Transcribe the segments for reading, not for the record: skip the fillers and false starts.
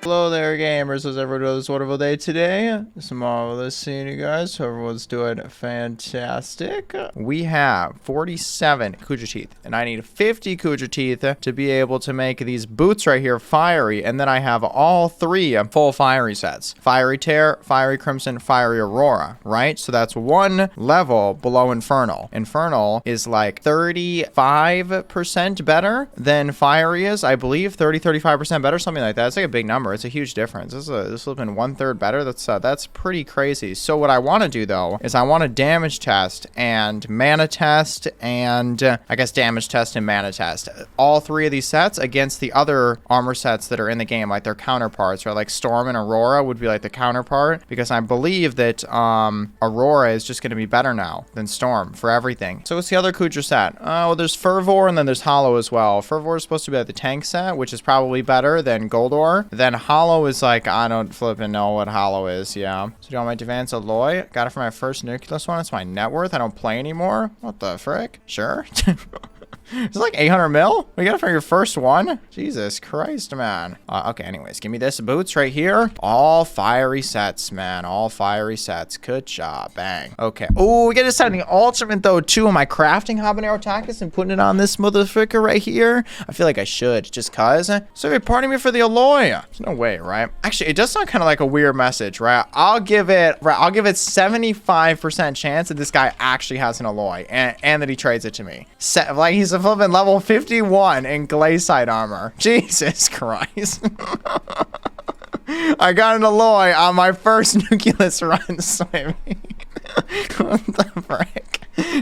Hello there, gamers. How's everyone doing this wonderful day today? It's marvelous seeing you guys. Hope everyone's doing fantastic. We have 47 Kuja teeth, and I need 50 Kuja teeth to be able to make these boots right here fiery. And then I have all three full fiery sets: Fiery Tear, Fiery Crimson, Fiery Aurora, right? So that's one level below Infernal. Infernal is like 35% better than Fiery is, I believe. 35% better, something like that. It's like a big number. It's a huge difference. This has been 1/3 better. That's pretty crazy. So what I want to do though is I want to damage test and mana test and I guess damage test and mana test all three of these sets against the other armor sets that are in the game, like their counterparts, right? Like Storm and Aurora would be like the counterpart, because I believe that Aurora is just going to be better now than Storm for everything. So what's the other Kuja set? Oh, there's Fervor and then there's Hollow as well. Fervor is supposed to be like the tank set, which is probably better than Goldor. Then Hollow is like, I don't flipping know what Hollow is. Yeah. So do you want my Advanced Alloy? Got it for my first Nucleus one. It's my net worth. I don't play anymore. What the frick? Sure. It's like 800 mil? We got it for your first one? Jesus Christ, man. Okay, anyways, give me this boots right here. All fiery sets, man. All fiery sets. Good job. Bang. Okay. Oh, we got to set the ultimate, though, too. Am I crafting Habanero Tactics and putting it on this motherfucker right here? I feel like I should, just cause. So you're parting me for the alloy. There's no way, right? Actually, it does sound kind of like a weird message, right? I'll give it 75% chance that this guy actually has an alloy and that he trades it to me. Like he's a flipping level 51 in Glaciite armor. Jesus Christ. I got an alloy on my first Nucleus run, swimming. What the frick?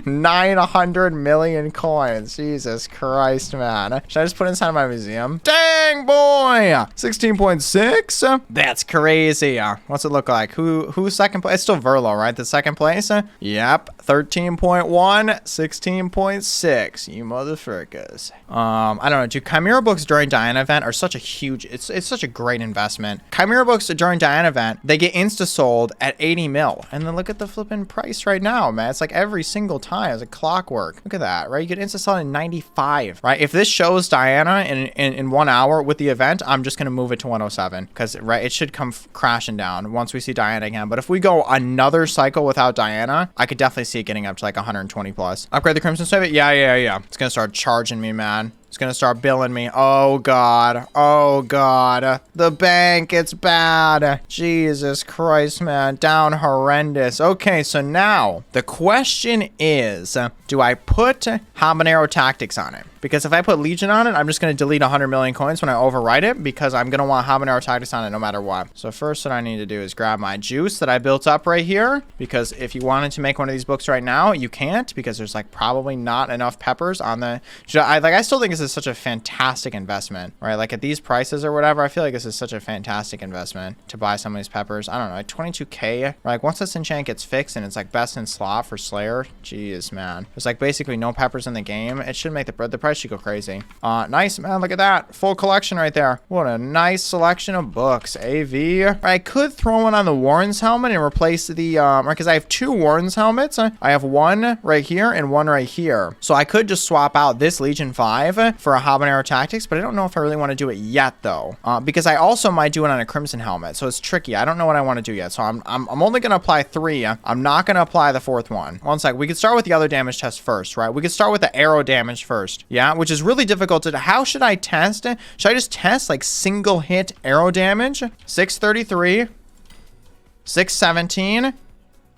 900 million coins. Jesus Christ, man. Should I just put it inside my museum? Dang, boy! 16.6? That's crazy. What's it look like? Who's second place? It's still Verlo, right? The second place? Yep. 13.1, 16.6. You motherfuckers. I don't know. Dude, Chimera books during Diana event are such a huge, it's such a great investment. Chimera books during Diana event, they get insta-sold at 80 mil. And then look at the flipping price right now, man. It's like every single time. It's like clockwork. Look at that, right? You get insta-sold at 95, right? If this shows Diana in 1 hour with the event, I'm just going to move it to 107 because, right, it should come crashing down once we see Diana again. But if we go another cycle without Diana, I could definitely see it getting up to like 120 plus. Upgrade the Crimson Save it? Yeah. It's going to start charging me, man. It's gonna start billing me. Oh god. Oh god. The bank, it's bad. Jesus Christ, man. Down horrendous. Okay, so now the question is, do I put Habanero Tactics on it? Because if I put Legion on it, I'm just going to delete 100 million coins when I overwrite it, because I'm going to want Habanero Tactics on it no matter what. So first what I need to do is grab my juice that I built up right here, because if you wanted to make one of these books right now, you can't, because there's like probably not enough peppers on the... I still think this is such a fantastic investment, right? Like at these prices or whatever, I feel like this is such a fantastic investment to buy some of these peppers. I don't know, like 22k. Like once this enchant gets fixed and it's like best in slot for Slayer, jeez, man. There's like basically no peppers in the game. It should make the price should go crazy. Nice, man. Look at that. Full collection right there. What a nice selection of books. AV. I could throw one on the Warren's helmet and replace the, because I have two Warren's helmets. I have one right here and one right here. So I could just swap out this Legion 5 for a Habanero Tactics, but I don't know if I really want to do it yet though. Because I also might do it on a Crimson helmet. So it's tricky. I don't know what I want to do yet. So I'm only going to apply 3. I'm not going to apply the 4th one. One sec. We could start with the other damage test first, right? We could start with the arrow damage first. Yeah, which is really difficult to do. How should I test it? Should I just test like single hit arrow damage? 633, 617,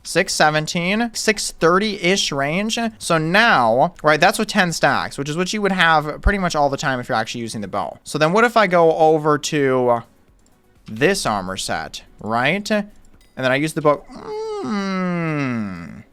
617, 630-ish range. So now, right, that's with 10 stacks, which is what you would have pretty much all the time if you're actually using the bow. So then what if I go over to this armor set, right? And then I use the bow.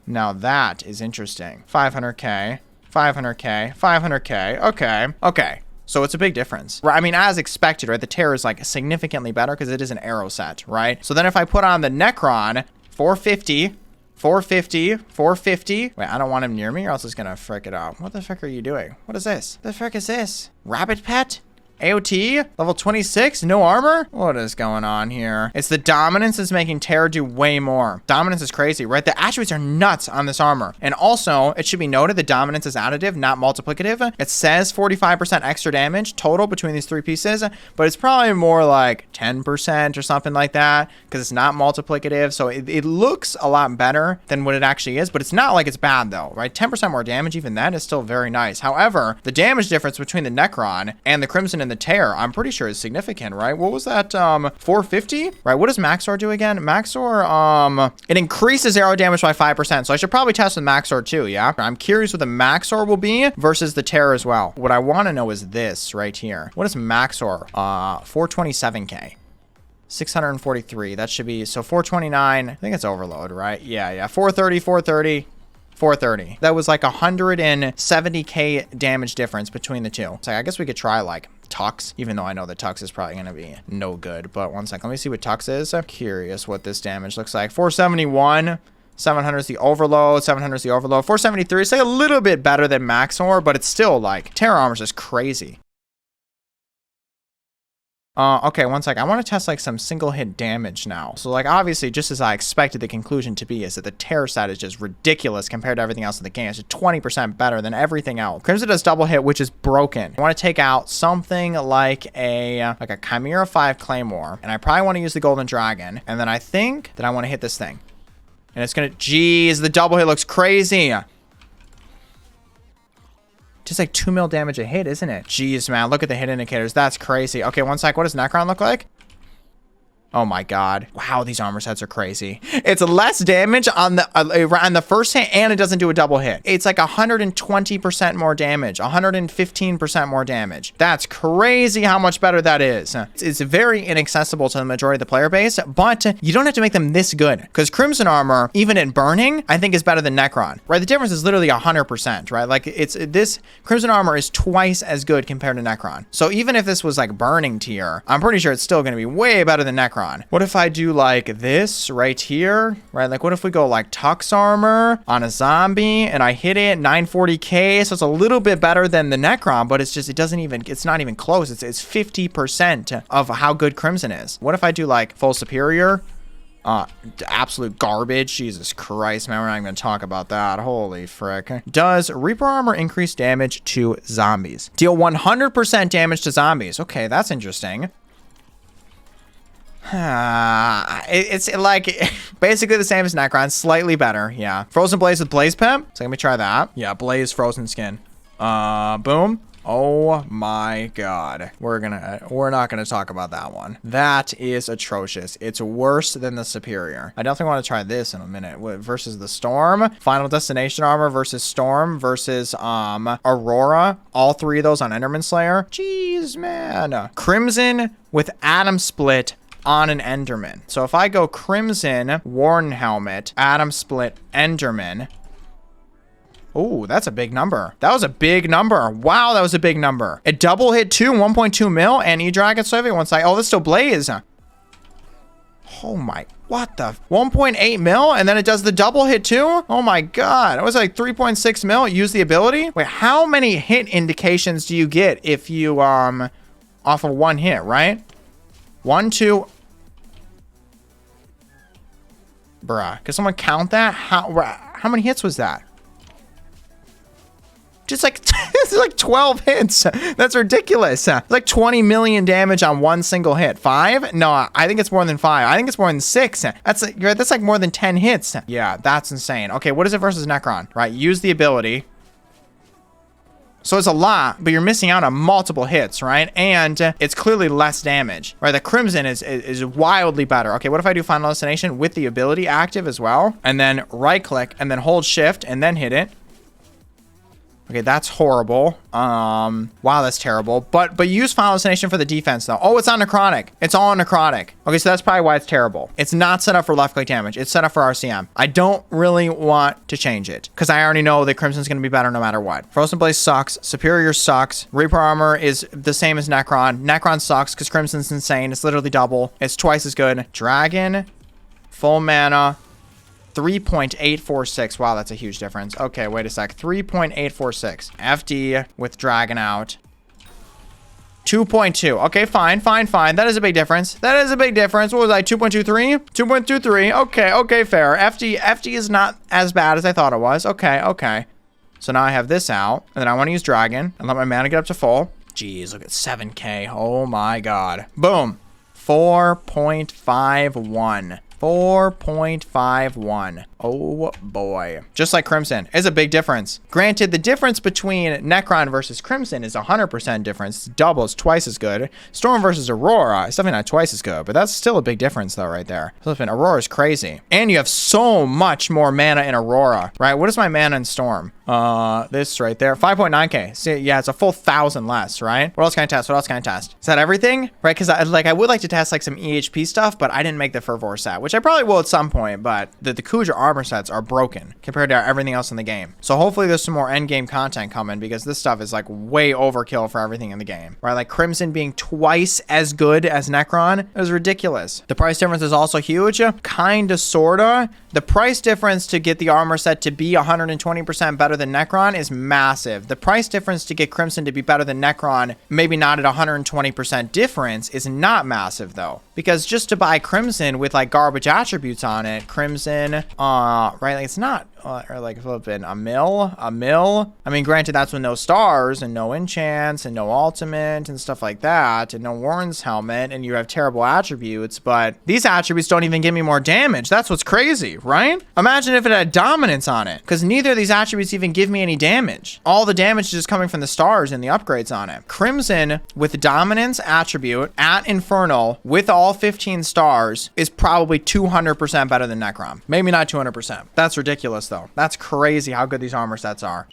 Now that is interesting. 500k. 500k, 500k. Okay. So it's a big difference, right? I mean, as expected, right? The tear is like significantly better because it is an arrow set, right? So then if I put on the Necron, 450, 450, 450. Wait, I don't want him near me or else it's gonna frick it up. What the frick are you doing? What is this? The frick is this? Rabbit pet? AOT, level 26, no armor? What is going on here? It's the dominance is making Terror do way more. Dominance is crazy, right? The attributes are nuts on this armor. And also, it should be noted the dominance is additive, not multiplicative. It says 45% extra damage total between these three pieces, but it's probably more like 10% or something like that because it's not multiplicative. So it looks a lot better than what it actually is, but it's not like it's bad though, right? 10% more damage, even that is still very nice. However, the damage difference between the Necron and the Crimson and the Tear, I'm pretty sure is significant, right? What was that? 450, right? What does Maxor do again? Maxor, it increases arrow damage by 5%. So I should probably test with Maxor too, yeah? I'm curious what the Maxor will be versus the Tear as well. What I want to know is this right here. What is Maxor? 427k. 643. That should be, so 429. I think it's overload, right? Yeah. 430. That was like 170k damage difference between the two. So I guess we could try like Tux, even though I know that Tux is probably going to be no good. But one second, let me see what Tux is. I'm curious what this damage looks like. 471. 700 is the overload. 700 is the overload. 473 is like a little bit better than Maxor, but it's still like Terror Armor is just crazy. Okay, one sec. I want to test like some single hit damage now. So like obviously just as I expected the conclusion to be is that the Terror stat is just ridiculous compared to everything else in the game. It's just 20% better than everything else. Crimson does double hit, which is broken. I want to take out something like a Chimera 5 Claymore, and I probably want to use the Golden Dragon, and then I think that I want to hit this thing. And it's gonna, geez, the double hit looks crazy. Just like 2 mil damage a hit, isn't it? Jeez, man, look at the hit indicators. That's crazy. Okay, one sec. What does Necron look like? Oh my god. Wow, these armor sets are crazy. It's less damage on the first hit, and it doesn't do a double hit. It's like 120% more damage, 115% more damage. That's crazy how much better that is. It's very inaccessible to the majority of the player base, but you don't have to make them this good, because Crimson armor, even in burning, I think is better than Necron, right? The difference is literally 100%, right? Like this Crimson armor is twice as good compared to Necron. So even if this was like burning tier, I'm pretty sure it's still going to be way better than Necron. What if I do like this right here, right? Like what if we go like Tux armor on a zombie and I hit it 940k, so it's a little bit better than the Necron, but it's just, it's not even close. It's 50% of how good Crimson is. What if I do like full superior? Absolute garbage. Jesus Christ, man, we're not even gonna talk about that. Holy frick. Does Reaper armor increase damage to zombies? Deal 100% damage to zombies. Okay, that's interesting. It's like basically the same as Necron, slightly better. Yeah. Frozen Blaze with Blaze Pep. So let me try that. Yeah, Blaze Frozen Skin. Boom. Oh my god. We're not gonna talk about that one. That is atrocious. It's worse than the Superior. I definitely want to try this in a minute. Versus the Storm. Final Destination armor versus Storm versus Aurora. All three of those on Enderman Slayer. Jeez, man. Crimson with Atom Split on an Enderman. So if I go Crimson, Warden Helmet, Atom Split, Enderman. Oh, that's a big number. That was a big number. Wow, that was a big number. A double hit too, 1.2 mil, and E-Dragon Soviet one side. Oh, this still Blaze. Oh my, what the? 1.8 mil, and then it does the double hit too? Oh my god, it was like 3.6 mil. Use the ability? Wait, how many hit indications do you get if you, off of one hit, right? 1, 2... Bruh, can someone count that? How many hits was that? Just like, it's like 12 hits. That's ridiculous. It's like 20 million damage on one single hit. 5? No, I think it's more than 5. I think it's more than 6. That's like more than 10 hits. Yeah, that's insane. Okay, what is it versus Necron? Right, use the ability. So it's a lot, but you're missing out on multiple hits, right? And it's clearly less damage, right? The Crimson is wildly better. Okay, what if I do Final Destination with the ability active as well? And then right click and then hold shift and then hit it. Okay, that's horrible. Wow, that's terrible. But use Final Destination for the defense though. Oh, it's on necrotic. It's all on necrotic. Okay, so that's probably why it's terrible. It's not set up for left click damage. It's set up for RCM. I don't really want to change it because I already know that Crimson's gonna be better no matter what. Frozen Blaze sucks. Superior sucks. Reaper armor is the same as Necron. Necron sucks because Crimson's insane. It's literally double. It's twice as good. Dragon, full mana. 3.846. Wow, that's a huge difference. Okay, wait a sec. 3.846. FD with Dragon out. 2.2. Okay, fine. That is a big difference. That is a big difference. What was I, 2.23? 2.23. Okay, fair. FD is not as bad as I thought it was. Okay. So now I have this out, and then I want to use Dragon and let my mana get up to full. Jeez, look at 7K. Oh my god. Boom. 4.51. 4.51. Oh boy. Just like Crimson. It's a big difference. Granted, the difference between Necron versus Crimson is 100% difference. Double is twice as good. Storm versus Aurora is definitely not twice as good, but that's still a big difference though right there. Listen, Aurora is crazy. And you have so much more mana in Aurora, right? What is my mana in Storm? This right there, 5.9K. See, yeah, it's a full 1,000 less, right? What else can I test? Is that everything? Right? Because I would like to test like some EHP stuff, but I didn't make the Fervor set, which I probably will at some point, but the Kuja armor sets are broken compared to everything else in the game. So hopefully there's some more end game content coming, because this stuff is like way overkill for everything in the game, right? Like Crimson being twice as good as Necron is ridiculous. The price difference is also huge, kinda, sorta. The price difference to get the armor set to be 120% better than Necron is massive. The price difference to get Crimson to be better than Necron, maybe not at 120% difference, is not massive though. Because just to buy Crimson with like garbage attributes on it, Crimson, right, like it's not, or like flipping a mil. I mean, granted, that's with no stars and no enchants and no ultimate and stuff like that, and no Warren's helmet, and you have terrible attributes, but these attributes don't even give me more damage. That's what's crazy, right? Imagine if it had dominance on it, because neither of these attributes even give me any damage. All the damage is just coming from the stars and the upgrades on it. Crimson with dominance attribute at Infernal with all 15 stars is probably 200% better than Necron. Maybe not 200%. That's ridiculous though. That's crazy how good these armor sets are.